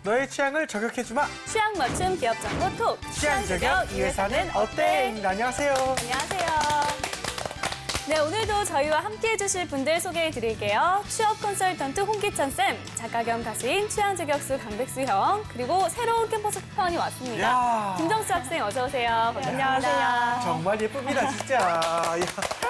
너의 취향을 저격해주마. 취향 맞춤 기업 정보 톡. 취향 저격 이 회사는 어때? 안녕하세요. 안녕하세요. 네, 오늘도 저희와 함께해 주실 분들 소개해 드릴게요. 취업 컨설턴트 홍기찬 쌤, 작가 겸 가수인 취향 저격수 강백수 형, 그리고 새로운 캠퍼스 특파원이 왔습니다. 야. 김정수 학생 어서 오세요. 네, 안녕하세요. 정말 예쁩니다, 진짜. 야,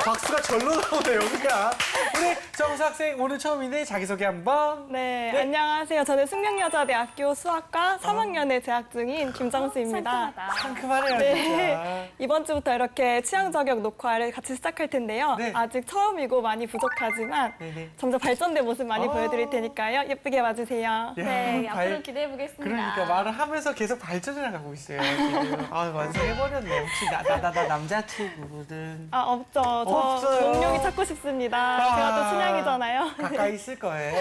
박수가 절로 나오네요, 그냥. 우리 정수 학생 오늘 처음인데 자기소개 한번. 네, 네. 안녕하세요. 저는 숙명여자대학교 수학과 3학년에 재학 중인 김정수입니다. 상큼하다. 상큼하네요, 네, 진짜. 이번 주부터 이렇게 취향 저격 녹화를 같이 시작할 텐데요. 네. 아직 처음이고 많이 부족하지만 네네. 점점 발전된 모습 많이 어. 보여드릴 테니까요. 예쁘게 봐주세요. 야, 네, 발- 앞으로 기대해 보겠습니다. 그러니까 말을 하면서 계속 발전을 하고 있어요. 지금. 아, 완성해버렸네. 혹시 나 남자친구든 아, 없죠. 저 없어요. 용룡이 찾고 싶습니다. 아. 제가 또 춘향이잖아요. 가까이 있을 거예요.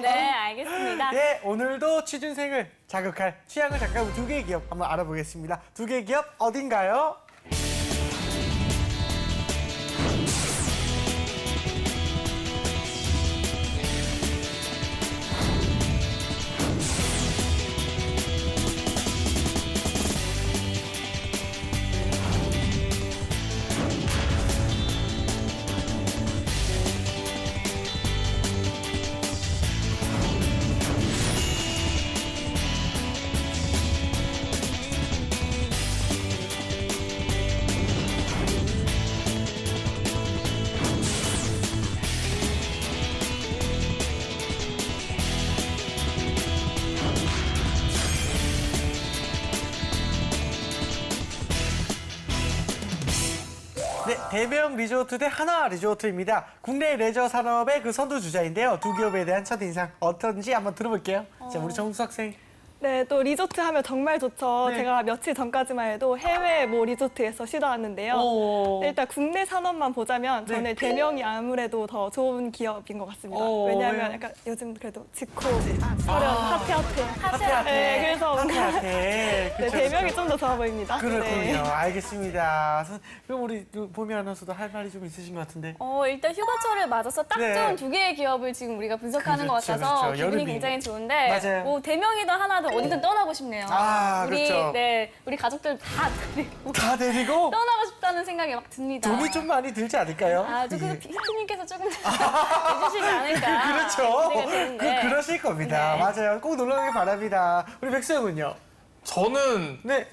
네, 알겠습니다. 네, 오늘도 취준생을 자극할 취향을 자극하는 두 개의 기업 한번 알아보겠습니다. 두 개의 기업 어딘가요? 네, 대명 리조트 대 하나 리조트입니다. 국내 레저 산업의 그 선두주자인데요. 두 기업에 대한 첫인상 어떤지 한번 들어볼게요. 자, 우리 정수 학생. 네, 또 리조트 하면 정말 좋죠. 네. 제가 며칠 전까지만 해도 해외 리조트에서 쉬다 왔는데요. 오. 네, 일단 국내 산업만 보자면 네. 저는 대명이 아무래도 더 좋은 기업인 것 같습니다. 오, 왜냐하면 왜요? 약간 요즘 그래도 지코, 서련, 핫해핫해. 하태하태. 네, 그래서 뭔가 하태하태. 네, 그쵸, 대명이 그쵸. 좀 더 좋아 보입니다. 그렇군요. 네. 알겠습니다. 그럼 우리 보미 아나운서도 할 말이 좀 있으신 것 같은데. 일단 휴가철을 맞아서 딱 네. 좋은 두 개의 기업을 지금 우리가 분석하는 그렇죠, 것 같아서 그렇죠. 기분이 여름이. 굉장히 좋은데 맞아요. 뭐 대명이든 하나든 어디든 떠나고 싶네요. 아, 우리 그렇죠. 네, 우리 가족들 다 데리고 다 데리고 떠나고 싶다는 생각이 막 듭니다. 돈이 좀 많이 들지 않을까요? 아, 좀 예. 그래서 피디님께서 조금 해주시지 않을까. 그렇죠. 기대가 되는데. 그러실 겁니다. 네. 맞아요. 꼭 놀러 가길 바랍니다. 우리 백수영은요? 저는 네.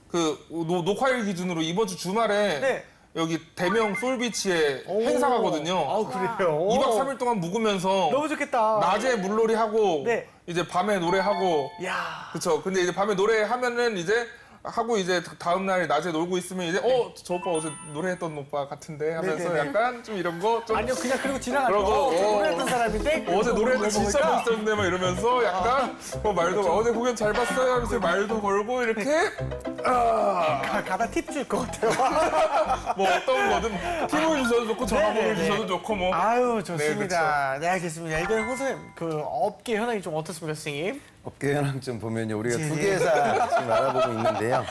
그 녹화일 기준으로 이번 주 주말에 네. 여기 대명 솔비치에 오. 행사 가거든요. 아, 그래요? 2박 3일 동안 묵으면서 너무 좋겠다. 낮에 물놀이 하고 네. 이제 밤에 노래하고 야. 그쵸. 근데 이제 밤에 노래하면은 이제 하고 이제 다음 날 낮에 놀고 있으면 이제 저 오빠 어제 노래했던 오빠 같은데 하면서 네네네. 약간 좀 이런 거 좀 아니요, 그냥 그리고 지나가고 그러고, 노래했던 사람인데 어제 노래도 뭐 진짜 먹을까? 멋있었는데 막 이러면서 약간 말도 어제 공연 잘 봤어요 하면서 말도 걸고 이렇게 가다 팁 줄 것 같아요. 뭐 어떤 거든 팁을 주셔도 좋고 전화번호를 네네네. 주셔도 좋고 뭐 아유, 좋습니다. 네, 알겠습니다. 일단 선생님, 그 업계 현황이 좀 어떻습니까, 선생님? 업계 현황 좀 보면요. 우리가 네. 두 개 회사 지금 알아보고 있는데요.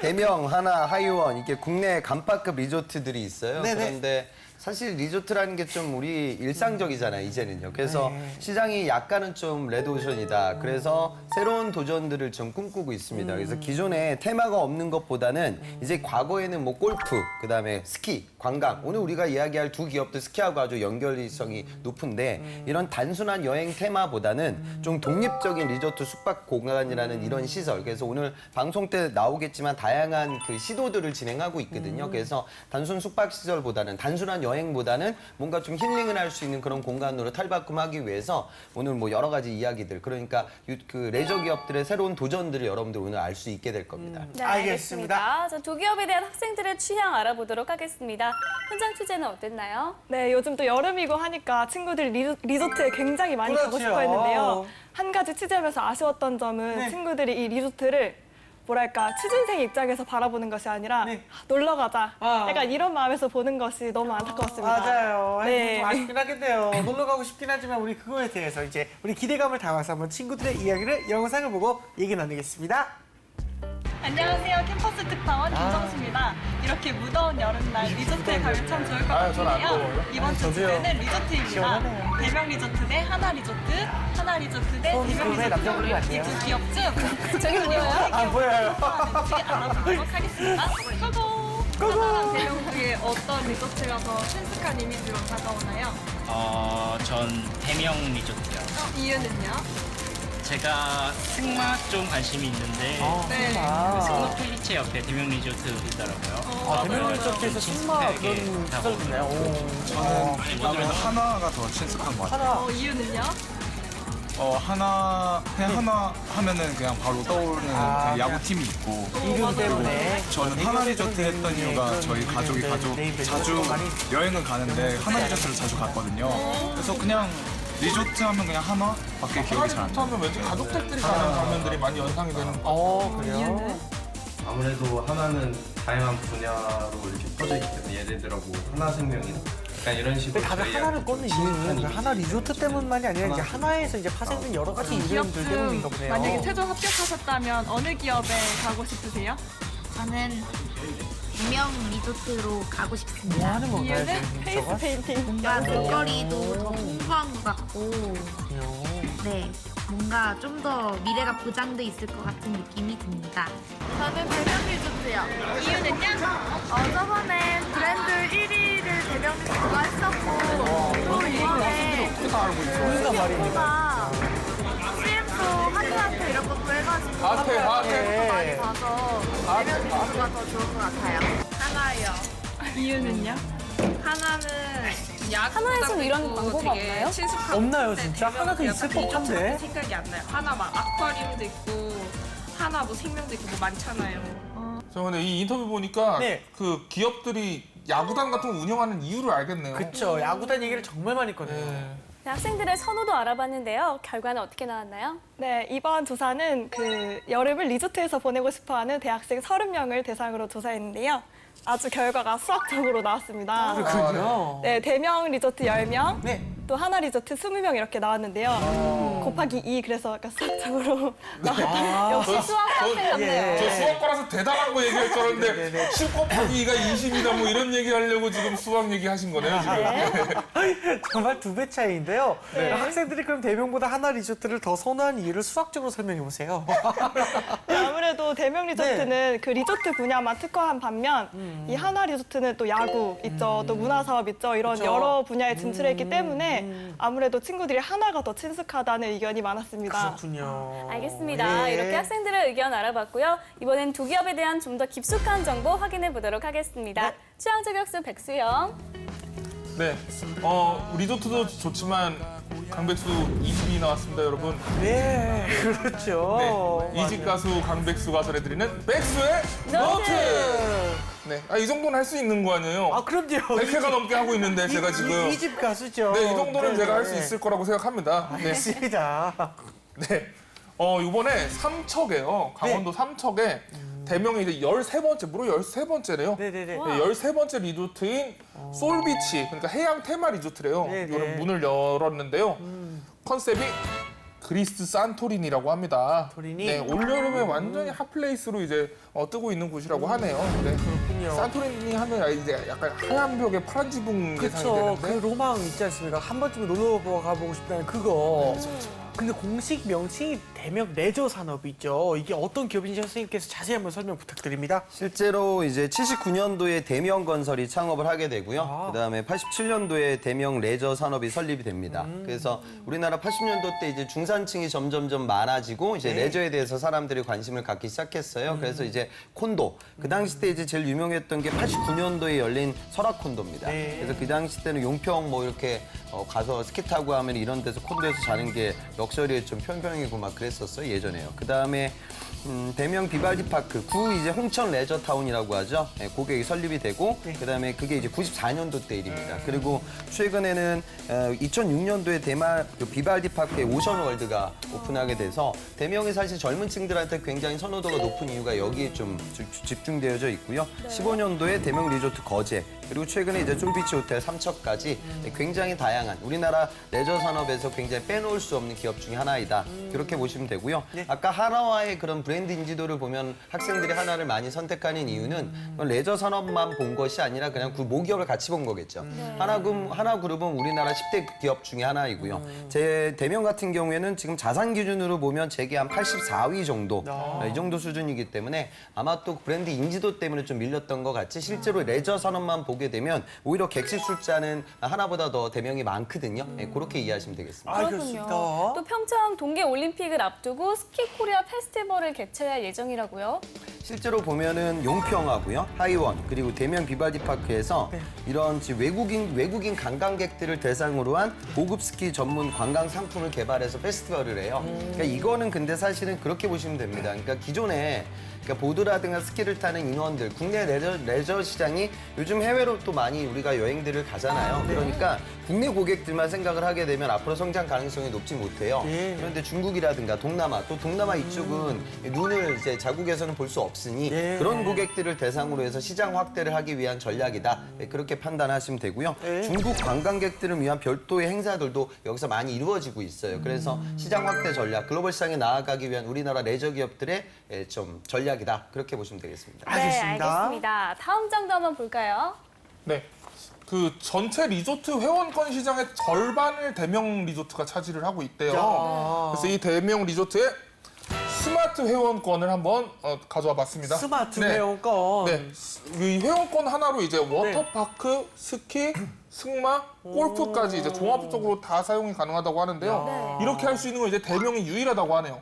대명, 하나, 하이원 이게 국내 간파급 리조트들이 있어요. 네네. 그런데 사실 리조트라는 게 좀 우리 일상적이잖아요, 이제는요. 그래서 네. 시장이 약간은 좀 레드오션이다. 그래서 새로운 도전들을 좀 꿈꾸고 있습니다. 그래서 기존에 테마가 없는 것보다는 이제 과거에는 뭐 골프, 그다음에 스키, 관광. 오늘 우리가 이야기할 두 기업도 스키하고 아주 연결성이 높은데 이런 단순한 여행 테마보다는 좀 독립적인 리조트 숙박 공간이라는 이런 시설. 그래서 오늘 방송 때 나오겠지만 다양한 그 시도들을 진행하고 있거든요. 그래서 단순 숙박 시설보다는 단순한 여행보다는 뭔가 좀 힐링을 할 수 있는 그런 공간으로 탈바꿈하기 위해서 오늘 뭐 여러 가지 이야기들 그러니까 그 레저 기업들의 새로운 도전들을 여러분들 오늘 알 수 있게 될 겁니다. 네, 알겠습니다. 알겠습니다. 자, 두 기업에 대한 학생들의 취향 알아보도록 하겠습니다. 현장 취재는 어땠나요? 네, 요즘 또 여름이고 하니까 친구들이 리조트에 굉장히 많이 가고 그렇죠. 싶어 했는데요. 한 가지 취재하면서 아쉬웠던 점은 네. 친구들이 이 리조트를 뭐랄까 취준생 입장에서 바라보는 것이 아니라 네. 놀러 가자. 아. 약간 이런 마음에서 보는 것이 너무 안타까웠습니다. 맞아요. 네. 좀 아쉽긴 하겠네요. 놀러 가고 싶긴 하지만 우리 그거에 대해서 이제 우리 기대감을 담아서 한번 친구들의 이야기를 영상을 보고 얘기 나누겠습니다. 안녕하세요. 캠퍼스 특파원 김정수입니다. 이렇게 무더운 여름날 리조트에 가면 참 좋을 것 아유, 전안 같은데요. 더워요. 이번 주 저도요. 주제는 리조트입니다. 시원하네요. 대명 리조트 대 하나 리조트. 하나 리조트 대 소음이 대명 그룹의 남자분이 리조트 아니에요. 이두 기업 중 저기 보여요? 안 보여요. 어떻게 알아보도록 하겠습니다. 고고! 하나랑 대명 중에 어떤 리조트가 더 친숙한 이미지로 다가오나요? 전 대명 리조트요. 이유는요? 제가 승마 좀 관심이 있는데 네. 승마 펠리체 옆에 대명 리조트 있더라고요. 대명 리조트에서 승마 그런 시설도 있나요? 오. 아무래도 하나가 더 친숙한 것 같아요. 하나. 이유는요? 그냥 하나 하면은 그냥 바로 떠오르는 그냥 야구팀이 있고 이름 때문에. 저는 하나 리조트 했던 이유가 저희 가족이 자주 여행을 가는데 하나 리조트를 자주 갔거든요. 그래서 그냥 리조트 하면 그냥 하나밖에 기억이 잘 안 나요. 하면 왠지 가족들끼리 가는 장면들이 많이 연상이 되는 거. 그래요? 아무래도 하나는 다양한 분야로 이렇게 퍼져 있기 때문에 예를 들어 뭐 하나생명이나 약간 이런 식으로 근데 다들 하나를 꽂는 이유는 그 하나 리조트 때문만이 아니라 이제 하나에서 이제 파생된 여러 가지 기업 이름들 중 때문인가 보네요. 만약에 최종 합격하셨다면 어느 기업에 가고 싶으세요? 저는 대명 리조트로 가고 뭐 싶습니다. 하는 건가요? 이유는 지금 페이스 저거? 페인팅. 뭔가 볼거리도 더 풍부한 것 같고, 네, 뭔가 좀 더 미래가 보장돼 있을 것 같은 느낌이 듭니다. 저는 대명 리조트요. 이유는요? 저번에 브랜드 1위를 대명 리조트가 했었고 또 이번에 우리가 말입니다. CM도 하트하트 이런 것도 해가지고 하트. 도 많이 가서 대명 리조트가 더 좋은 것 같아요. 하나요. 이유는요? 하나는 하나에서는 이런 광고가 없나요? 없나요, 진짜? 하나도 있을 법한데. 생각이 안 나요. 하나 막 아쿠아리움도 있고 하나 뭐 생명도 있고 뭐 많잖아요. 저 근데 이 인터뷰 보니까 네. 그 기업들이 야구단 같은 거 운영하는 이유를 알겠네요. 그쵸. 야구단 얘기를 정말 많이 했거든요. 네, 학생들의 선호도 알아봤는데요. 결과는 어떻게 나왔나요? 네, 이번 조사는 그 여름을 리조트에서 보내고 싶어하는 대학생 30명을 대상으로 조사했는데요. 아주 결과가 수학적으로 나왔습니다. 그렇군요. 네, 대명 리조트 10명, 네. 또 하나 리조트 20명 이렇게 나왔는데요. 곱하기 2, 그래서 약간 수학적으로 나왔다. 역시 수학 학생 같네요. 저 수학과라서 대단한 거 얘기할 줄 알았는데 10 곱하기 2가 20이다 뭐 이런 얘기 하려고 지금 수학 얘기 하신 거네요, 지금. 정말 2배 차이인데요. 학생들이 그럼 대명보다 하나 리조트를 더 선호한 이유를 수학적으로 설명해 보세요. 네, 아무래도 대명 리조트는 그 리조트 분야만 특화한 반면 이 하나 리조트는 또 야구 있죠, 또 문화사업 있죠, 이런 그쵸. 여러 분야에 진출했기 때문에 아무래도 친구들이 하나가 더 친숙하다는 의견이 많았습니다. 그렇군요. 알겠습니다. 예. 이렇게 학생들의 의견 알아봤고요. 이번엔 두 기업에 대한 좀 더 깊숙한 정보 확인해 보도록 하겠습니다. 취향 저격수 백수영. 네. 리조트도 좋지만 강백수 2순위 나왔습니다, 여러분. 네, 그렇죠. 네. 이집 가수 강백수가 전해드리는 백수의 노트! 네. 이 정도는 할 수 있는 거 아니에요? 아, 그럼요. 100회가 넘게 하고 있는데 제가 지금. 이 집 가수죠. 네, 이 정도는 네, 제가 할 네. 수 있을 거라고 생각합니다. 네. 알겠습니다. 네. 이번에 삼척에요. 강원도 삼척에 대명이 이제 13번째, 무려 13번째래요. 네네네. 13번째 리조트인 솔비치, 그러니까 해양 테마 리조트래요. 네네. 이거를 문을 열었는데요. 컨셉이 그리스 산토리니라고 합니다. 산토리니? 네, 올여름에 완전히 핫플레이스로 이제 뜨고 있는 곳이라고 하네요. 네. 그렇군요. 산토리니 하면 이제 약간 하얀 벽에 파란 지붕 예상이 그렇죠. 되는데. 그 로망 있지 않습니까? 한 번쯤은 놀러 가보고 싶다는 그거. 근데 공식 명칭이 대명 레저 산업이죠. 이게 어떤 기업인지 선생님께서 자세히 한번 설명 부탁드립니다. 실제로 이제 79년도에 대명 건설이 창업을 하게 되고요. 그다음에 87년도에 대명 레저 산업이 설립이 됩니다. 그래서 우리나라 80년도 때 이제 중산층이 점점점 많아지고 이제 레저에 대해서 사람들이 관심을 갖기 시작했어요. 그래서 이제 콘도. 그 당시 때 이제 제일 유명했던 게 89년도에 열린 설악 콘도입니다. 네. 그래서 그 당시 때는 용평 뭐 이렇게 가서 스키 타고 하면 이런 데서 콘도에서 자는 게 럭셔리에 좀 편평이고 막 그랬었어요, 예전에요. 그다음에 대명 비발디 파크, 구 이제 홍천 레저 타운이라고 하죠. 네, 그게 설립이 되고 그다음에 그게 이제 94년도 때 일입니다. 그리고 최근에는 2006년도에 대만 그 비발디 파크에 오션 월드가 오픈하게 돼서 대명이 사실 젊은 층들한테 굉장히 선호도가 높은 이유가 여기에 좀 집중되어져 있고요. 15년도에 대명 리조트 거제, 그리고 최근에 이제 솔비치 호텔 삼척까지 굉장히 다양한 우리나라 레저 산업에서 굉장히 빼놓을 수 없는 기업 기업 중에 하나이다. 그렇게 보시면 되고요. 아까 하나와의 그런 브랜드 인지도를 보면 학생들이 하나를 많이 선택하는 이유는 그건 레저 산업만 본 것이 아니라 그냥 그 모기업을 같이 본 거겠죠. 하나그룹은 우리나라 10대 기업 중에 하나이고요. 제 대명 같은 경우에는 지금 자산 기준으로 보면 재계 한 84위 정도, 이 정도 수준이기 때문에 아마 또 브랜드 인지도 때문에 좀 밀렸던 것 같이 실제로 레저 산업만 보게 되면 오히려 객실 숫자는 하나보다 더 대명이 많거든요. 그렇게 이해하시면 되겠습니다. 알겠습니다. 또 평창 동계올림픽을 앞두고 스키코리아 페스티벌을 개최할 예정이라고요? 실제로 보면은 용평하고요, 하이원 그리고 대면 비바디파크에서 이런 외국인 관광객들을 대상으로 한 고급 스키 전문 관광 상품을 개발해서 페스티벌을 해요. 그러니까 이거는 근데 사실은 그렇게 보시면 됩니다. 그러니까 기존에 보드라든가 스키를 타는 인원들, 국내 레저 시장이 요즘 해외로 또 많이 우리가 여행들을 가잖아요. 그러니까 국내 고객들만 생각을 하게 되면 앞으로 성장 가능성이 높지 못해요. 그런데 중국이라든가 동남아, 또 동남아 이쪽은 눈을 이제 자국에서는 볼 수 없으니 그런 고객들을 대상으로 해서 시장 확대를 하기 위한 전략이다. 그렇게 판단하시면 되고요. 중국 관광객들을 위한 별도의 행사들도 여기서 많이 이루어지고 있어요. 그래서 시장 확대 전략, 글로벌 시장에 나아가기 위한 우리나라 레저 기업들의 좀 전략이다. 그렇게 보시면 되겠습니다. 네, 알겠습니다. 다음 장도 한번 볼까요? 네. 그 전체 리조트 회원권 시장의 절반을 대명 리조트가 차지를 하고 있대요. 그래서 이 대명 리조트의 스마트 회원권을 한번 가져와 봤습니다. 스마트 회원권. 네. 이 회원권 하나로 이제 워터파크, 스키, 승마, 골프까지 이제 종합적으로 다 사용이 가능하다고 하는데요. 이렇게 할 수 있는 건 이제 대명이 유일하다고 하네요.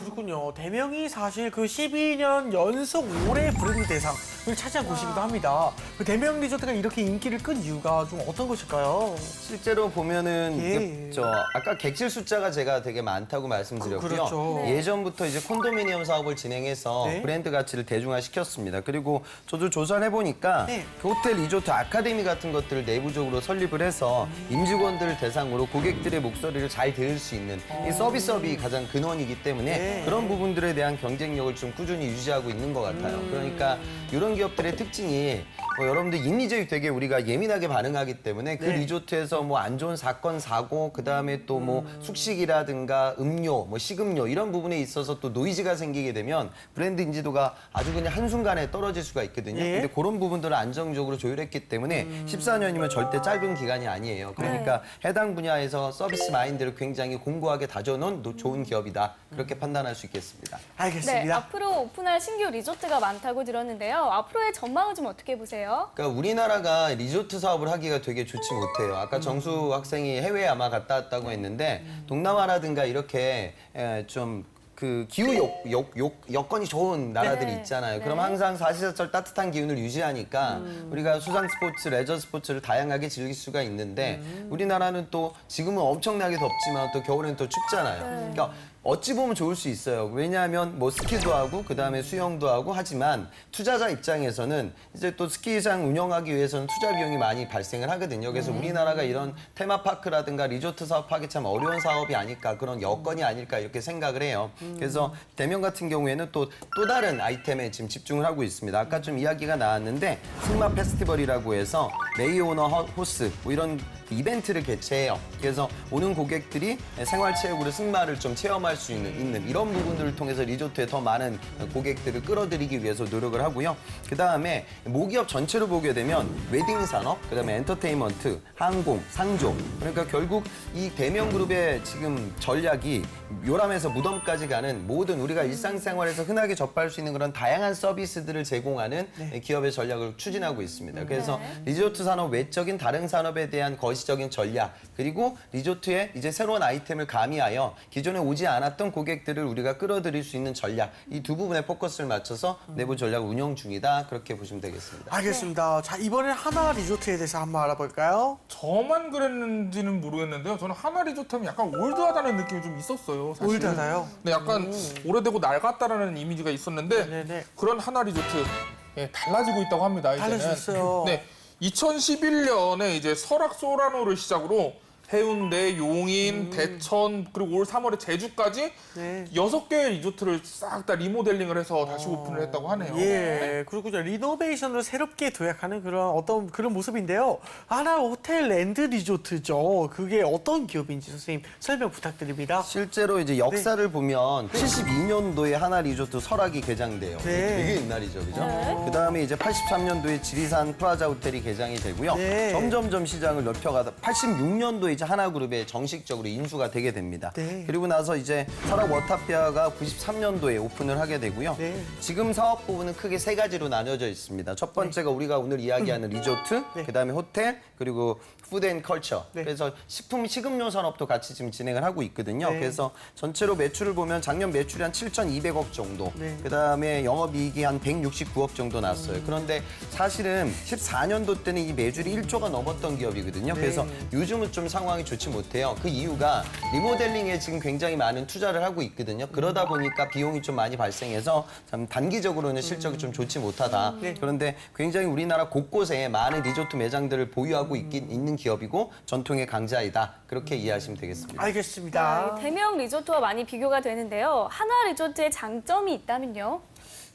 그렇군요. 대명이 사실 그 12년 연속 올해 브랜드 대상을 차지한 곳이기도 합니다. 그 대명 리조트가 이렇게 인기를 끈 이유가 좀 어떤 것일까요? 실제로 보면은 아까 객실 숫자가 제가 되게 많다고 말씀드렸고요. 그렇죠. 예전부터 이제 콘도미니엄 사업을 진행해서 브랜드 가치를 대중화시켰습니다. 그리고 저도 조사를 해보니까 그 호텔 리조트 아카데미 같은 것들을 내부적으로 설립을 해서 임직원들을 대상으로 고객들의 목소리를 잘 들을 수 있는 이 서비스업이 가장 근원이기 때문에 그런 부분들에 대한 경쟁력을 좀 꾸준히 유지하고 있는 것 같아요. 그러니까 이런 기업들의 특징이 여러분들 임리적이 되게 우리가 예민하게 반응하기 때문에 그 리조트에서 뭐 안 좋은 사건, 사고, 그다음에 또 뭐 숙식이라든가 음료, 뭐 식음료 이런 부분에 있어서 또 노이즈가 생기게 되면 브랜드 인지도가 아주 그냥 한순간에 떨어질 수가 있거든요. 근데 그런 부분들을 안정적으로 조율했기 때문에 14년이면 절대 짧은 기간이 아니에요. 그러니까 해당 분야에서 서비스 마인드를 굉장히 공고하게 다져놓은 좋은 기업이다. 그렇게 판단할 수 있겠습니다. 알겠습니다. 네, 앞으로 오픈할 신규 리조트가 많다고 들었는데요. 앞으로의 전망은 좀 어떻게 보세요? 그러니까 우리나라가 리조트 사업을 하기가 되게 좋지 못해요. 아까 정수 학생이 해외에 아마 갔다 왔다고 했는데 동남아라든가 이렇게 좀 그 기후 여건이 좋은 나라들이 있잖아요. 그럼 항상 사시사철 따뜻한 기운을 유지하니까 우리가 수상 스포츠, 레저 스포츠를 다양하게 즐길 수가 있는데 우리나라는 또 지금은 엄청나게 덥지만 또 겨울엔 또 춥잖아요. 그러니까 어찌 보면 좋을 수 있어요. 왜냐하면 뭐 스키도 하고 그다음에 수영도 하고 하지만 투자자 입장에서는 이제 또 스키장 운영하기 위해서는 투자 비용이 많이 발생을 하거든요. 그래서 우리나라가 이런 테마파크라든가 리조트 사업하기 참 어려운 사업이 아닐까, 그런 여건이 아닐까 이렇게 생각을 해요. 그래서 대명 같은 경우에는 또 다른 아이템에 지금 집중을 하고 있습니다. 아까 좀 이야기가 나왔는데 승마 페스티벌이라고 해서 레이오너 호스 뭐 이런 이벤트를 개최해요. 그래서 오는 고객들이 생활체육으로 승마를 좀 체험할 수 있는 이런 부분들을 통해서 리조트에 더 많은 고객들을 끌어들이기 위해서 노력을 하고요. 그다음에 모기업 전체로 보게 되면 웨딩 산업, 그다음에 엔터테인먼트, 항공, 상조. 그러니까 결국 이 대명 그룹의 지금 전략이 요람에서 무덤까지 가는 모든 우리가 일상생활에서 흔하게 접할 수 있는 그런 다양한 서비스들을 제공하는 기업의 전략을 추진하고 있습니다. 그래서 리조트 산업 외적인 다른 산업에 대한 거시적인 전략, 그리고 리조트에 이제 새로운 아이템을 가미하여 기존에 오지 않았던 고객들을 우리가 끌어들일 수 있는 전략, 이 두 부분에 포커스를 맞춰서 내부 전략을 운영 중이다. 그렇게 보시면 되겠습니다. 알겠습니다. 자, 이번엔 하나 리조트에 대해서 한번 알아볼까요? 저만 그랬는지는 모르겠는데요. 저는 하나 리조트 하면 약간 올드하다는 느낌이 좀 있었어요. 사실. 올드하다요? 네, 약간 오래되고 낡았다라는 이미지가 있었는데 그런 하나 리조트 달라지고 있다고 합니다. 이제는. 달라졌어요. 네, 2011년에 이제 설악 소라노를 시작으로 해운대, 용인, 대천, 그리고 올 3월에 제주까지 네. 6개의 리조트를 싹 다 리모델링을 해서 다시 오픈을 했다고 하네요. 예, 그리고 리노베이션으로 새롭게 도약하는 그런 모습인데요. 하나 호텔 랜드 리조트죠. 그게 어떤 기업인지 선생님 설명 부탁드립니다. 실제로 이제 역사를 보면 72년도에 하나 리조트 설악이 개장돼요. 네. 되게 옛날이죠, 그죠? 그다음에 이제 83년도에 지리산 프라자 호텔이 개장이 되고요. 네. 점점 시장을 넓혀가다 86년도에 이제 하나그룹에 정식적으로 인수가 되게 됩니다. 네. 그리고 나서 이제 설악 워타피아가 93년도에 오픈을 하게 되고요. 네. 지금 사업 부분은 크게 3가지로 나뉘어져 있습니다. 첫 번째가 우리가 오늘 이야기하는 리조트, 네. 그다음에 호텔, 그리고 푸드 앤 컬처. 네. 그래서 식품, 식음료 산업도 같이 지금 진행을 하고 있거든요. 네. 그래서 전체로 매출을 보면 작년 매출이 한 7,200억 정도, 네. 그다음에 영업이익이 한 169억 정도 났어요. 그런데 사실은 14년도 때는 이 매출이 1조가 넘었던 기업이거든요. 네. 그래서 요즘은 좀 상황이 좋지 못해요. 그 이유가 리모델링에 지금 굉장히 많은 투자를 하고 있거든요. 그러다 보니까 비용이 좀 많이 발생해서 참 단기적으로는 실적이 좀 좋지 못하다. 네. 그런데 굉장히 우리나라 곳곳에 많은 리조트 매장들을 보유하고 있는 기업이고 전통의 강자이다. 그렇게 이해하시면 되겠습니다. 알겠습니다. 대명 리조트와 많이 비교가 되는데요. 하나 리조트의 장점이 있다면요?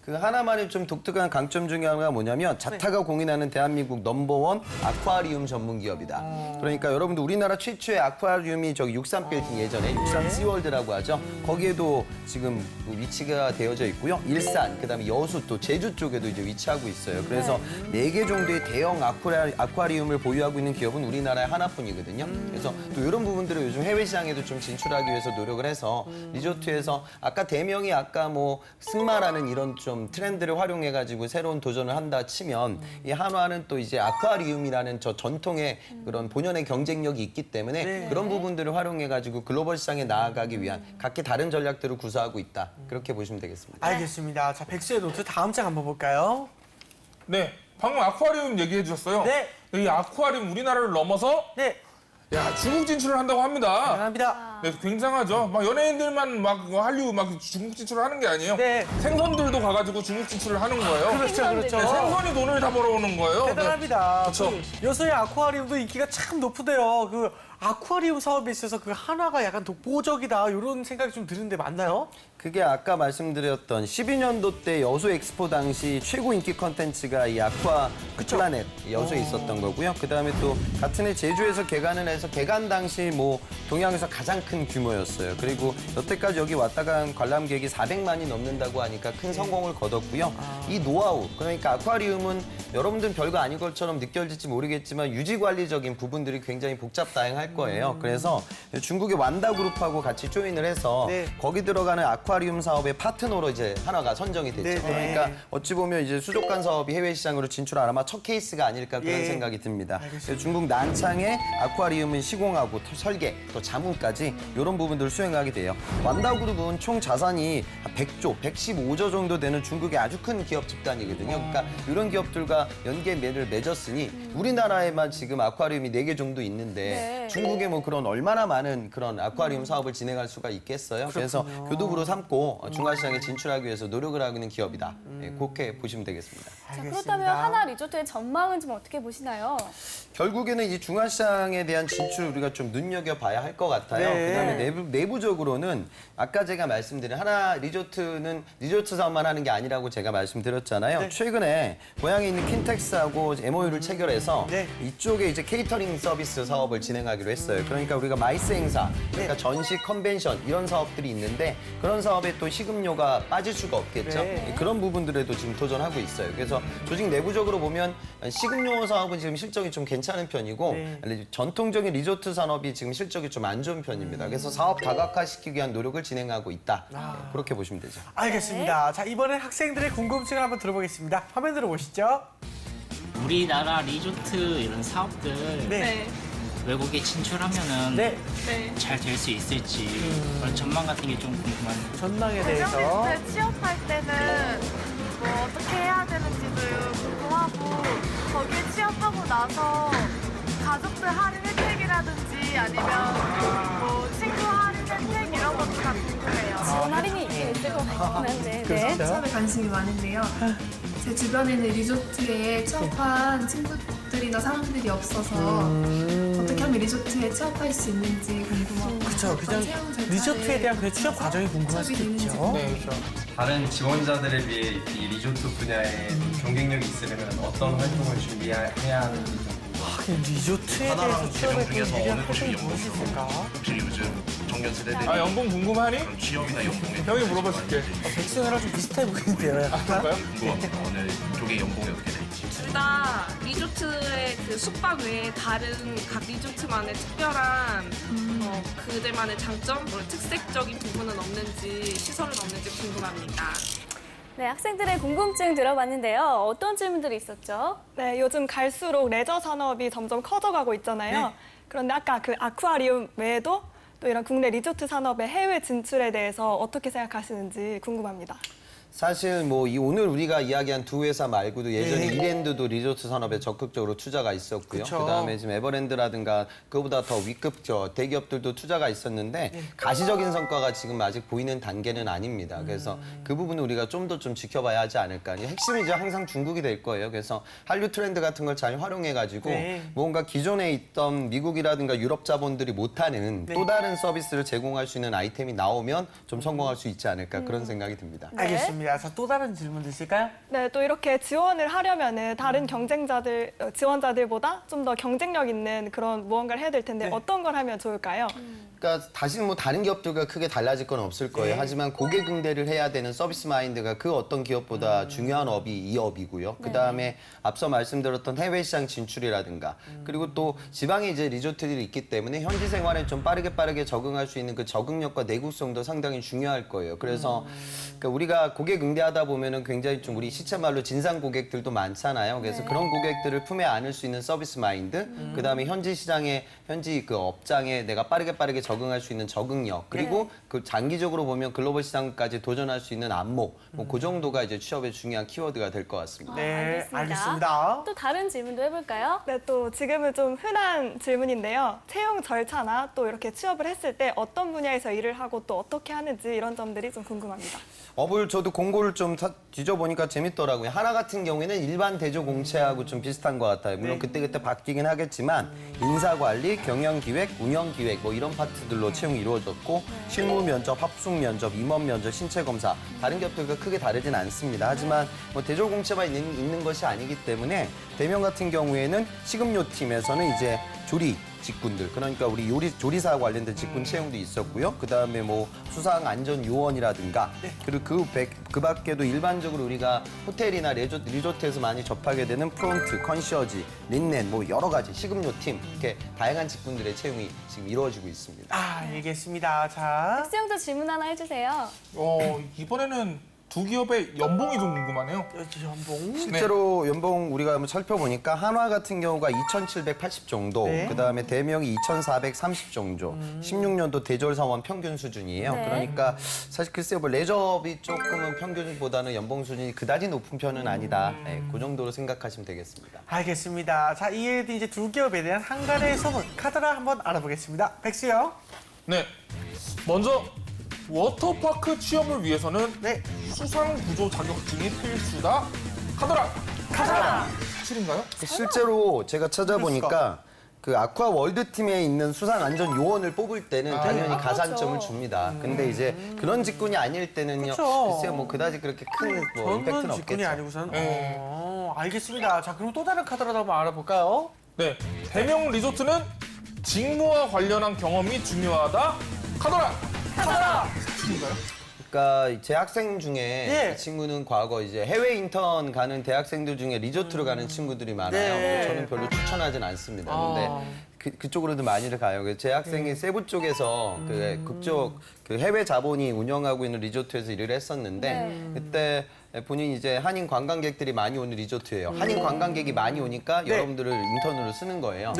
그 하나만의 좀 독특한 강점 중에 하나가 뭐냐면 자타가 공인하는 대한민국 넘버원 아쿠아리움 전문 기업이다. 그러니까 여러분들 우리나라 최초의 아쿠아리움이 저기 63 빌딩 예전에 63 시월드라고 하죠. 거기에도 지금 위치가 되어져 있고요. 일산, 그다음에 여수 또 제주 쪽에도 이제 위치하고 있어요. 그래서 4개 정도의 대형 아쿠아리움을 보유하고 있는 기업은 우리나라에 하나뿐이거든요. 그래서 또 이런 부분들을 요즘 해외 시장에도 좀 진출하기 위해서 노력을 해서 리조트에서 아까 대명이 아까 뭐 승마라는 이런 좀 트렌드를 활용해가지고 새로운 도전을 한다 치면 이 한화는 또 이제 아쿠아리움이라는 저 전통의 그런 본연의 경쟁력이 있기 때문에 네. 그런 부분들을 활용해가지고 글로벌 시장에 나아가기 위한 각기 다른 전략들을 구사하고 있다. 그렇게 보시면 되겠습니다. 알겠습니다. 자, 백수의 노트 다음 장 한번 볼까요? 네, 방금 아쿠아리움 얘기해 주셨어요. 네. 이 아쿠아리움 우리나라를 넘어서 네, 야, 중국 진출을 한다고 합니다. 감사합니다. 네, 굉장하죠. 막 연예인들만 막 한류 막 중국 진출을 하는 게 아니에요. 네. 생선들도 가가지고 중국 진출을 하는 거예요. 그렇죠, 그렇죠. 네, 생선이 돈을 다 벌어오는 거예요. 대단합니다. 그렇죠. 그 여수의 아쿠아리움도 인기가 참 높은데요. 그 아쿠아리움 사업에 있어서 그 하나가 약간 독보적이다 이런 생각이 좀 드는데 맞나요? 그게 아까 말씀드렸던 12년도 때 여수 엑스포 당시 최고 인기 컨텐츠가 이 아쿠아 플라넷 여수에 있었던 거고요. 그다음에 또 같은 해 제주에서 개관을 해서 개관 당시 뭐 동양에서 가장 큰 규모였어요. 그리고 여태까지 여기 왔다 간 관람객이 400만이 넘는다고 하니까 큰 성공을 거뒀고요. 이 노하우, 그러니까 아쿠아리움은 여러분들은 별거 아닌 것처럼 느껴질지 모르겠지만 유지 관리적인 부분들이 굉장히 복잡 다양할 거예요. 그래서 중국의 완다그룹하고 같이 조인을 해서 네. 거기 들어가는 아쿠아리움 사업의 파트너로 이제 하나가 선정이 됐죠. 네, 네. 그러니까 어찌 보면 이제 수족관 사업이 해외 시장으로 진출한 아마 첫 케이스가 아닐까 그런 예. 생각이 듭니다. 알겠습니다. 중국 난창의 아쿠아리움은 시공하고 설계, 또 자문까지 이런 부분들을 수행하게 돼요. 완다그룹은 총 자산이 한 100조, 115조 정도 되는 중국의 아주 큰 기업 집단이거든요. 그러니까 이런 기업들과 연계매를 맺었으니 우리나라에만 지금 아쿠아리움이 4개 정도 있는데 네. 중국에 뭐 그런 얼마나 많은 그런 아쿠아리움 사업을 진행할 수가 있겠어요. 그래서 교두부로 삼고 중화시장에 진출하기 위해서 노력을 하고 있는 기업이다. 네, 그렇게 보시면 되겠습니다. 자, 그렇다면 하나 리조트의 전망은 좀 어떻게 보시나요? 결국에는 이 중화시장에 대한 진출 우리가 좀 눈여겨봐야 할 것 같아요. 네. 그다음에 내부적으로는 아까 제가 말씀드린 하나 리조트는 리조트 사업만 하는 게 아니라고 제가 말씀드렸잖아요. 네. 최근에 고향에 있는 킨텍스하고 MOU를 체결해서 네. 이쪽에 이제 케이터링 서비스 사업을 진행하기로 했어요. 그러니까 우리가 마이스 행사, 그러니까 네. 전시, 컨벤션 이런 사업들이 있는데 그런 사업에 또 식음료가 빠질 수가 없겠죠. 네. 그런 부분들에도 지금 도전하고 있어요. 그래서 조직 내부적으로 보면 식음료 사업은 지금 실적이 좀 괜찮은 편이고 네. 전통적인 리조트 산업이 지금 실적이 좀 안 좋은 편입니다. 그래서 사업 다각화시키기 위한 노력을 진행하고 있다. 네, 그렇게 보시면 되죠. 알겠습니다. 자, 이번엔 학생들의 궁금증을 한번 들어보겠습니다. 화면 들어보시죠. 우리나라 리조트 이런 사업들 네. 외국에 진출하면은 네. 네. 잘 될 수 있을지 그런 전망 같은 게 좀 궁금한데. 전망에 대해서. 대명리조트에 취업할 때는 뭐 어떻게 해야 되는지도 궁금하고 거기에 취업하고 나서 가족들 할인 혜택이라든지 아니면 뭐 친구 할인 혜택 이런 것도 다 궁금해요. 지원 할인이 있을 것 같긴 한데. 네. 취업에 관심이 많은데요. 제 주변에는 리조트에 취업한 친구들이나 사람들이 없어서 어떻게 지점의 리조트에 취업할 수 있는지 궁금하고 그렇죠. 그냥 리조트에 대한 그 취업 과정이 궁금할 수도 있죠. 네, 그렇죠. 다른 지원자들에 비해 이 리조트 분야에 경쟁력이 있으려면 어떤 활동을 준비해야 하는지 좀 리조트에 대해서 취업에 그 유리한 활동이 무엇이 있을까? 아, 연봉 궁금하니? 형이 물어봐줄게. 백승이랑 좀 비슷해 보이는데요. 약간. 그럴까요? 둘 다 리조트의 그 숙박 외에 다른 각 리조트만의 특별한 그들만의 장점, 뭐 특색적인 부분은 없는지 시설은 없는지 궁금합니다. 네, 학생들의 궁금증 들어봤는데요. 어떤 질문들이 있었죠? 네, 요즘 갈수록 레저 산업이 점점 커져가고 있잖아요. 네. 그런데 아까 그 아쿠아리움 외에도 또 이런 국내 리조트 산업의 해외 진출에 대해서 어떻게 생각하시는지 궁금합니다. 사실 뭐 오늘 우리가 이야기한 두 회사 말고도 예전에 이랜드도 리조트 산업에 적극적으로 투자가 있었고요. 그쵸. 그다음에 지금 에버랜드라든가 그보다 더 위급 대기업들도 투자가 있었는데 가시적인 성과가 지금 아직 보이는 단계는 아닙니다. 그래서 그 부분은 우리가 좀 더 좀 지켜봐야 하지 않을까. 핵심이 이제 항상 중국이 될 거예요. 그래서 한류 트렌드 같은 걸 잘 활용해가지고 뭔가 기존에 있던 미국이라든가 유럽 자본들이 못하는 또 다른 서비스를 제공할 수 있는 아이템이 나오면 좀 성공할 수 있지 않을까 그런 생각이 듭니다. 알겠습니다. 자, 또 다른 질문도 있을까요? 네, 또 이렇게 지원을 하려면은 다른 지원자들보다 좀 더 경쟁력 있는 그런 무언가를 해야 될 텐데 어떤 걸 하면 좋을까요? 그러니까 다시 뭐 다른 기업들과 크게 달라질 건 없을 거예요. 하지만 고객 응대를 해야 되는 서비스 마인드가 그 어떤 기업보다 중요한 업이 이 업이고요. 그다음에 앞서 말씀드렸던 해외 시장 진출이라든가 그리고 또 지방에 이제 리조트들이 있기 때문에 현지 생활에 좀 빠르게 적응할 수 있는 그 적응력과 내구성도 상당히 중요할 거예요. 그래서 그러니까 우리가 고객 응대하다 보면은 굉장히 좀 우리 시체말로 진상 고객들도 많잖아요. 그래서 그런 고객들을 품에 안을 수 있는 서비스 마인드, 그다음에 현지 시장에 현지 그 업장에 내가 빠르게 적응할 수 있는 적응력, 그리고 그 장기적으로 보면 글로벌 시장까지 도전할 수 있는 안목, 뭐 그 정도가 이제 취업의 중요한 키워드가 될 것 같습니다. 네, 알겠습니다. 또 다른 질문도 해볼까요? 네, 또 지금은 좀 흔한 질문인데요. 채용 절차나 또 이렇게 취업을 했을 때 어떤 분야에서 일을 하고 또 어떻게 하는지 이런 점들이 좀 궁금합니다. 업을 저도 공고를 좀 뒤져보니까 재밌더라고요. 하나 같은 경우에는 일반 대조 공채하고 좀 비슷한 것 같아요. 물론 그때그때 바뀌긴 하겠지만 인사관리, 경영기획, 운영기획 뭐 이런 파트들로 채용이 이루어졌고 실무 면접, 합숙 면접, 임원 면접, 신체 검사 다른 기업들과 크게 다르진 않습니다. 하지만 뭐 대조 공채만 있는 것이 아니기 때문에 대명 같은 경우에는 식음료 팀에서는 이제 조리 직군들, 그러니까 우리 조리사 관련된 직군 채용도 있었고요. 그다음에 뭐 수상 안전 요원이라든가 그리고 그 밖에도 일반적으로 우리가 호텔이나 리조트에서 많이 접하게 되는 프론트, 컨시어지, 린넨 뭐 여러 가지 식음료 팀 이렇게 다양한 직군들의 채용이 지금 이루어지고 있습니다. 아, 알겠습니다. 자, 백수형도 질문 하나 해주세요. 이번에는 두 기업의 연봉이 좀 궁금하네요. 연봉. 실제로 연봉 우리가 한번 살펴보니까 한화 같은 경우가 2,780 정도, 그다음에 대명이 2,430 정도, 16년도 대졸 사원 평균 수준이에요. 그러니까 사실 글쎄요, 뭐 레저업이 조금은 평균보다는 연봉 수준이 그다지 높은 편은 아니다. 네, 그 정도로 생각하시면 되겠습니다. 알겠습니다. 자, 이에 이제 두 기업에 대한 한 가지의 소문 카드라 한번 알아보겠습니다. 백수요. 네, 먼저 워터파크 취업을 위해서는 수상 구조 자격증이 필수다. 카더라. 사실인가요? 실제로 제가 찾아보니까 그 아쿠아 월드 팀에 있는 수상 안전 요원을 뽑을 때는 당연히 가산점을 줍니다. 근데 이제 그런 직군이 아닐 때는요. 글쎄요, 뭐 그다지 그렇게 큰 뭐 임팩트는 저는 직군이 없겠죠. 아니고선. 알겠습니다. 자, 그럼 또 다른 카드라도 한번 알아볼까요? 네, 대명 리조트는 직무와 관련한 경험이 중요하다. 카더라. 사실인가요? 그러니까 제 학생 중에 이 친구는 과거 이제 해외 인턴 가는 대학생들 중에 리조트로 가는 친구들이 많아요. 저는 별로 추천하진 않습니다. 근데 그쪽으로도 많이들 가요. 제 학생이 세부 쪽에서 그쪽 해외 자본이 운영하고 있는 리조트에서 일을 했었는데 그때 본인이 이제 한인 관광객들이 많이 오는 리조트예요. 한인 관광객이 많이 오니까 여러분들을 인턴으로 쓰는 거예요.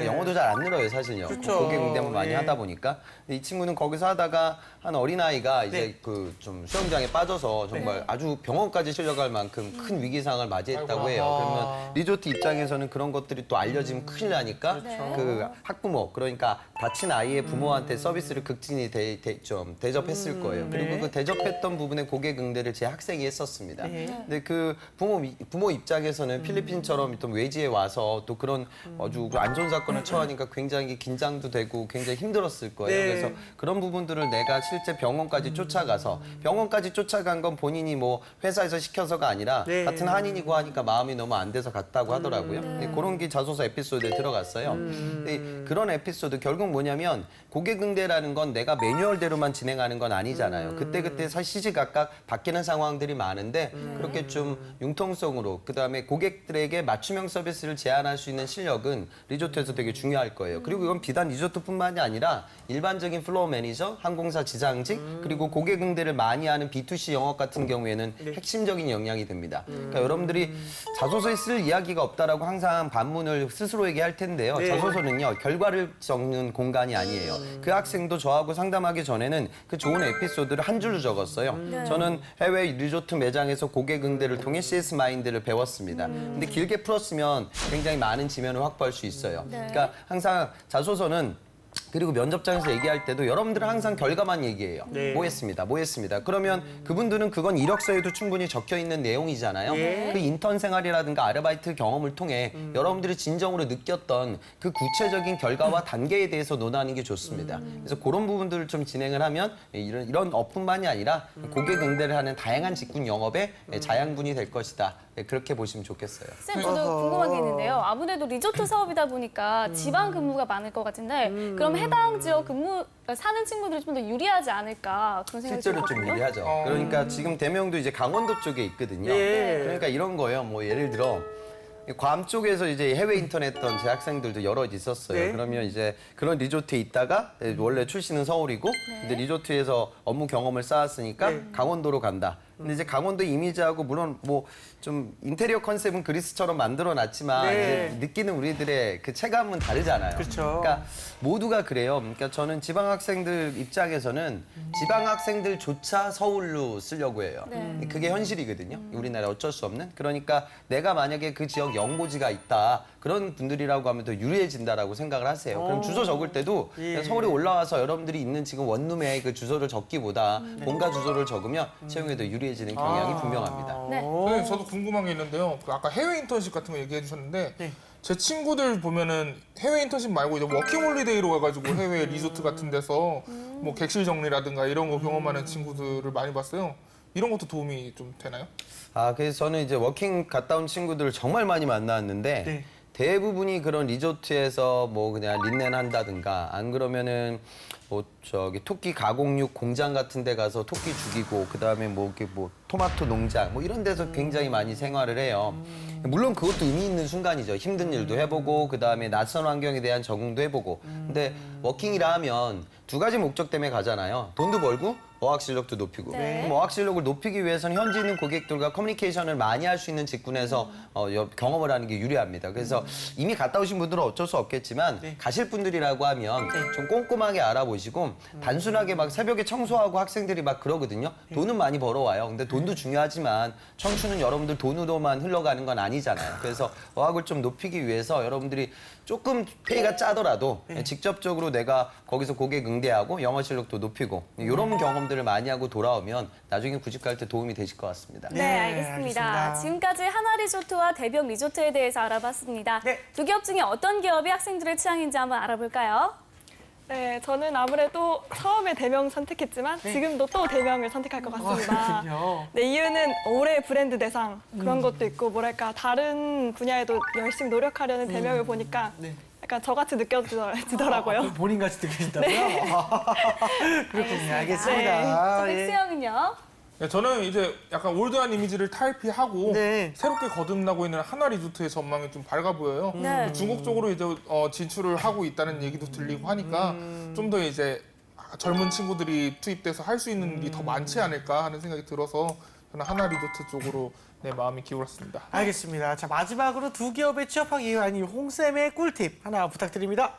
영어도 잘 안 늘어요, 사실요. 고객 응대만 많이 하다 보니까. 근데 이 친구는 거기서 하다가 한 어린아이가 이제 그 좀 수영장에 빠져서 정말 아주 병원까지 실려갈 만큼 큰 위기 상황을 맞이했다고 해요. 그러면 리조트 입장에서는 그런 것들이 또 알려지면 큰일 나니까 그 학부모, 그러니까 다친 아이의 부모한테 서비스를 극진히 대접했을 거예요. 그리고 그 대접했던 부분에 고객 응대를 제 학생이 했었어요. 배웠습니다. 근데 그 부모 입장에서는 필리핀처럼 또 외지에 와서 또 그런 아주 안 좋은 사건을 처하니까 굉장히 긴장도 되고 굉장히 힘들었을 거예요. 네. 그래서 그런 부분들을 내가 실제 병원까지 쫓아가서 병원까지 쫓아간 건 본인이 뭐 회사에서 시켜서가 아니라 네. 같은 한인이고 하니까 마음이 너무 안 돼서 갔다고 하더라고요. 네, 그런 게 자소서 에피소드에 들어갔어요. 근데 그런 에피소드 결국 뭐냐면 고객응대라는 건 내가 매뉴얼대로만 진행하는 건 아니잖아요. 그때그때 시시각각 바뀌는 상황들이 많은데 그렇게 좀 융통성으로 그다음에 고객들에게 맞춤형 서비스를 제안할 수 있는 실력은 리조트에서 되게 중요할 거예요. 그리고 이건 비단 리조트뿐만이 아니라 일반적인 플로어 매니저, 항공사 지상직 그리고 고객응대를 많이 하는 B2C 영업 같은 경우에는 핵심적인 영향이 됩니다. 그러니까 여러분들이 자소서에 쓸 이야기가 없다라고 항상 반문을 스스로에게 할 텐데요. 자소서는요 결과를 적는 공간이 아니에요. 그 학생도 저하고 상담하기 전에는 그 좋은 에피소드를 한 줄로 적었어요. 저는 해외 리조트 매장에서 고객 응대를 통해 CS 마인드를 배웠습니다. 근데 길게 풀었으면 굉장히 많은 지면을 확보할 수 있어요. 그러니까 항상 자소서는 그리고 면접장에서 얘기할 때도 여러분들은 항상 결과만 얘기해요. 뭐 했습니다. 그러면 그분들은 그건 이력서에도 충분히 적혀 있는 내용이잖아요. 그 인턴 생활이라든가 아르바이트 경험을 통해 여러분들이 진정으로 느꼈던 그 구체적인 결과와 단계에 대해서 논하는 게 좋습니다. 그래서 그런 부분들을 좀 진행을 하면 이런 업뿐만이 아니라 고객 응대를 하는 다양한 직군 영업의 자양분이 될 것이다. 그렇게 보시면 좋겠어요. 쌤, 저도 궁금한 게 있는데요. 아무래도 리조트 사업이다 보니까 지방 근무가 많을 것 같은데 그럼 해당 지역 사는 친구들이 좀 더 유리하지 않을까 그런 생각이 실제로 좀 들거든요. 유리하죠. 그러니까 지금 대명도 이제 강원도 쪽에 있거든요. 그러니까 이런 거예요. 뭐 예를 들어 괌 쪽에서 이제 해외 인턴 했던 제 학생들도 여럿 있었어요. 그러면 이제 그런 리조트에 있다가 원래 출신은 서울이고 근데 리조트에서 업무 경험을 쌓았으니까 강원도로 간다. 근데 이제 강원도 이미지하고 물론 뭐 좀 인테리어 컨셉은 그리스처럼 만들어놨지만 이제 느끼는 우리들의 그 체감은 다르잖아요. 그렇죠. 그러니까 모두가 그래요. 그러니까 저는 지방 학생들 입장에서는 지방 학생들조차 서울로 쓰려고 해요. 그게 현실이거든요. 우리나라 어쩔 수 없는. 그러니까 내가 만약에 그 지역 연고지가 있다. 그런 분들이라고 하면 더 유리해진다라고 생각을 하세요. 그럼 주소 적을 때도 그냥 서울에 올라와서 여러분들이 있는 지금 원룸에 그 주소를 적기보다 본가 주소를 적으면 채용에 더 유리해지는 경향이 분명합니다. 선생님, 저도 궁금한 게 있는데요. 그 아까 해외 인턴십 같은 거 얘기해 주셨는데 제 친구들 보면은 해외 인턴십 말고 이제 워킹홀리데이로 가가지고 해외 리조트 같은 데서 뭐 객실 정리라든가 이런 거 경험하는 친구들을 많이 봤어요. 이런 것도 도움이 좀 되나요? 그래서 저는 이제 워킹 갔다 온 친구들을 정말 많이 만났는데 대부분이 그런 리조트에서 뭐 그냥 린넨 한다든가 안 그러면은 뭐 저기 토끼 가공육 공장 같은 데 가서 토끼 죽이고 그다음에 뭐 이렇게 뭐 토마토 농장 뭐 이런 데서 굉장히 많이 생활을 해요. 물론 그것도 의미 있는 순간이죠. 힘든 일도 해보고 그다음에 낯선 환경에 대한 적응도 해보고. 근데 워킹이라 하면 두 가지 목적 때문에 가잖아요. 돈도 벌고 어학 실력도 높이고. 그럼 어학 실력을 높이기 위해서는 현지 있는 고객들과 커뮤니케이션을 많이 할 수 있는 직군에서 경험을 하는 게 유리합니다. 그래서 이미 갔다 오신 분들은 어쩔 수 없겠지만 가실 분들이라고 하면 좀 꼼꼼하게 알아보시고 단순하게 막 새벽에 청소하고 학생들이 막 그러거든요. 돈은 많이 벌어와요. 근데 돈도 중요하지만 청춘은 여러분들 돈으로만 흘러가는 건 아니잖아요. 그래서 어학을 좀 높이기 위해서 여러분들이 조금 페이가 짜더라도 직접적으로 내가 거기서 고객 응대하고 영어 실력도 높이고 이런 경험들을 많이 하고 돌아오면 나중에 구직 갈 때 도움이 되실 것 같습니다. 네, 알겠습니다. 지금까지 하나리조트와 대병 리조트에 대해서 알아봤습니다. 두 기업 중에 어떤 기업이 학생들의 취향인지 한번 알아볼까요? 네, 저는 아무래도 처음에 대명 선택했지만 지금도 또 대명을 선택할 것 같습니다. 네, 이유는 올해 브랜드 대상 그런 것도 있고 뭐랄까 다른 분야에도 열심히 노력하려는 대명을 보니까 약간 저같이 느껴지더라고요. 본인같이 느껴진다고요? 그렇군요. 알겠습니다. 백수영은요? 저는 이제 약간 올드한 이미지를 탈피하고 새롭게 거듭나고 있는 하나 리조트의 전망이 좀 밝아 보여요. 중국 쪽으로 이제 진출을 하고 있다는 얘기도 들리고 하니까 좀 더 이제 젊은 친구들이 투입돼서 할 수 있는 일이 더 많지 않을까 하는 생각이 들어서 저는 하나 리조트 쪽으로 마음이 기울었습니다. 알겠습니다. 자, 마지막으로 두 기업에 취업하기 위한 이 홍쌤의 꿀팁 하나 부탁드립니다.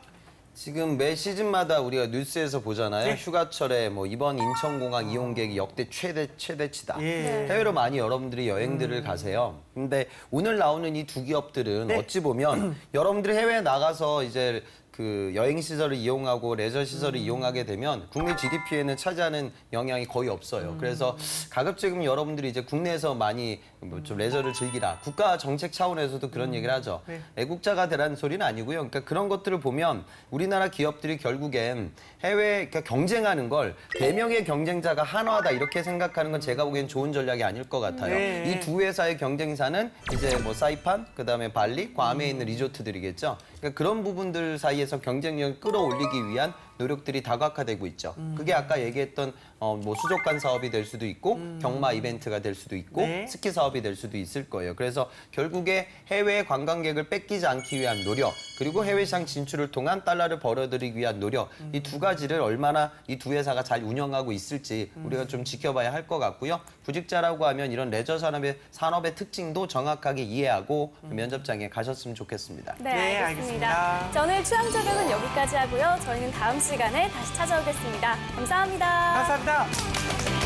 지금 매 시즌마다 우리가 뉴스에서 보잖아요. 휴가철에 뭐 이번 인천공항 이용객이 역대 최대치다. 해외로 많이 여러분들이 여행들을 가세요. 근데 오늘 나오는 이 두 기업들은 어찌 보면 여러분들이 해외에 나가서 이제 그 여행 시설을 이용하고 레저 시설을 이용하게 되면 국내 GDP에는 차지하는 영향이 거의 없어요. 그래서 가급적이면 여러분들이 이제 국내에서 많이 뭐 좀 레저를 즐기라. 국가 정책 차원에서도 그런 얘기를 하죠. 네. 애국자가 되라는 소리는 아니고요. 그러니까 그런 것들을 보면 우리나라 기업들이 결국엔 해외 그러니까 경쟁하는 걸 대명의 경쟁자가 한화다 이렇게 생각하는 건 제가 보기엔 좋은 전략이 아닐 것 같아요. 네. 이 두 회사의 경쟁사는 이제 뭐 사이판, 그다음에 발리, 괌에 있는 리조트들이겠죠. 그러니까 그런 부분들 사이에서 경쟁력을 끌어올리기 위한 노력들이 다각화되고 있죠. 그게 아까 얘기했던 뭐 수족관 사업이 될 수도 있고 경마 이벤트가 될 수도 있고 네. 스키 사업이 될 수도 있을 거예요. 그래서 결국에 해외 관광객을 뺏기지 않기 위한 노력 그리고 해외 시장 진출을 통한 달러를 벌어들이기 위한 노력 이 두 가지를 얼마나 이 두 회사가 잘 운영하고 있을지 우리가 좀 지켜봐야 할 것 같고요. 구직자라고 하면 이런 레저 산업의 특징도 정확하게 이해하고 면접장에 가셨으면 좋겠습니다. 네, 알겠습니다. 자, 오늘 취향 저격은 여기까지 하고요. 저희는 다음 시간에 다시 찾아오겠습니다. 감사합니다. 감사합니다.